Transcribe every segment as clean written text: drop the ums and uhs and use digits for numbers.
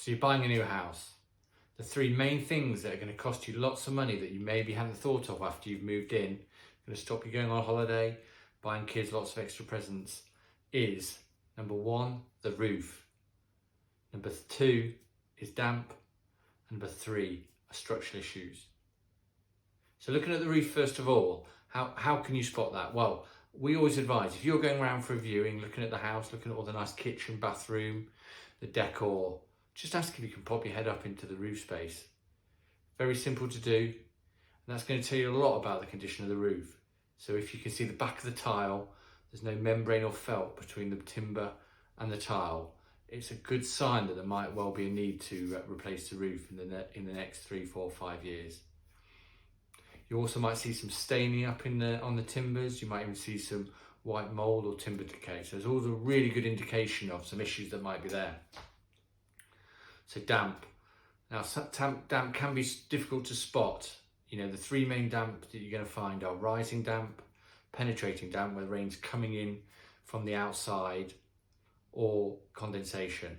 So you're buying a new house. The three main things that are going to cost you lots of money that you maybe haven't thought of after you've moved in, going to stop you going on holiday, buying kids lots of extra presents, is number one, the roof. Number two is damp. Number three are structural issues. So looking at the roof first of all, how can you spot that? Well, we always advise, if you're going around for a viewing, looking at the house, looking at all the nice kitchen, bathroom, the decor, just ask if you can pop your head up into the roof space. Very simple to do, and that's going to tell you a lot about the condition of the roof. So if you can see the back of the tile, there's no membrane or felt between the timber and the tile, it's a good sign that there might well be a need to replace the roof in the next 3, 4, 5 years. You also might see some staining up on the timbers. You might even see some white mould or timber decay. So there's always a really good indication of some issues that might be there. So damp. Now damp can be difficult to spot. You know, the three main damp that you're going to find are rising damp, penetrating damp, where the rain's coming in from the outside, or condensation.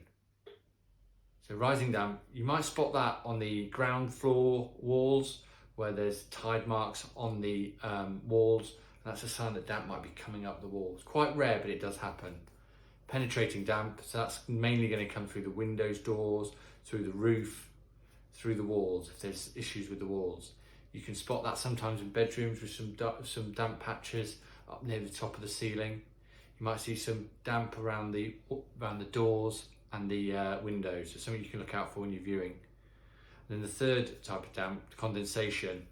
So rising damp, you might spot that on the ground floor walls where there's tide marks on the walls. That's a sign that damp might be coming up the walls. Quite rare, but it does happen. Penetrating damp, so that's mainly going to come through the windows, doors, through the roof, through the walls, if there's issues with the walls. You can spot that sometimes in bedrooms with some damp patches up near the top of the ceiling. You might see some damp around the doors and the windows. So something you can look out for when you're viewing. And then the third type of damp, condensation.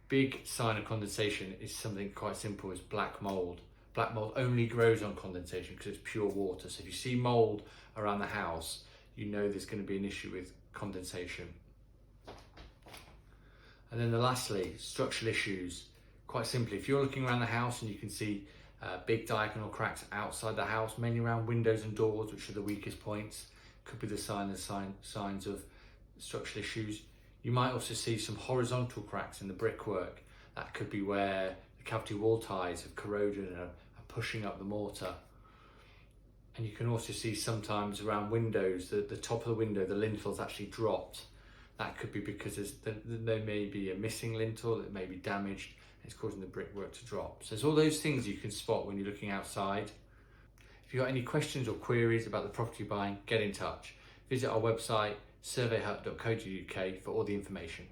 Big sign of condensation is something quite simple, is black mold. Black mold only grows on condensation because it's pure water. So if you see mold around the house, you know there's going to be an issue with condensation. And then lastly, structural issues. Quite simply, if you're looking around the house and you can see big diagonal cracks outside the house, mainly around windows and doors, which are the weakest points, could be the signs of structural issues. You might also see some horizontal cracks in the brickwork. That could be where the cavity wall ties have corroded and are pushing up the mortar. And you can also see sometimes around windows, the top of the window, the lintel's actually dropped. That could be because there may be a missing lintel that may be damaged. It's causing the brickwork to drop. So there's all those things you can spot when you're looking outside. If you've got any questions or queries about the property you're buying, get in touch. Visit our website, surveyhut.co.uk, for all the information.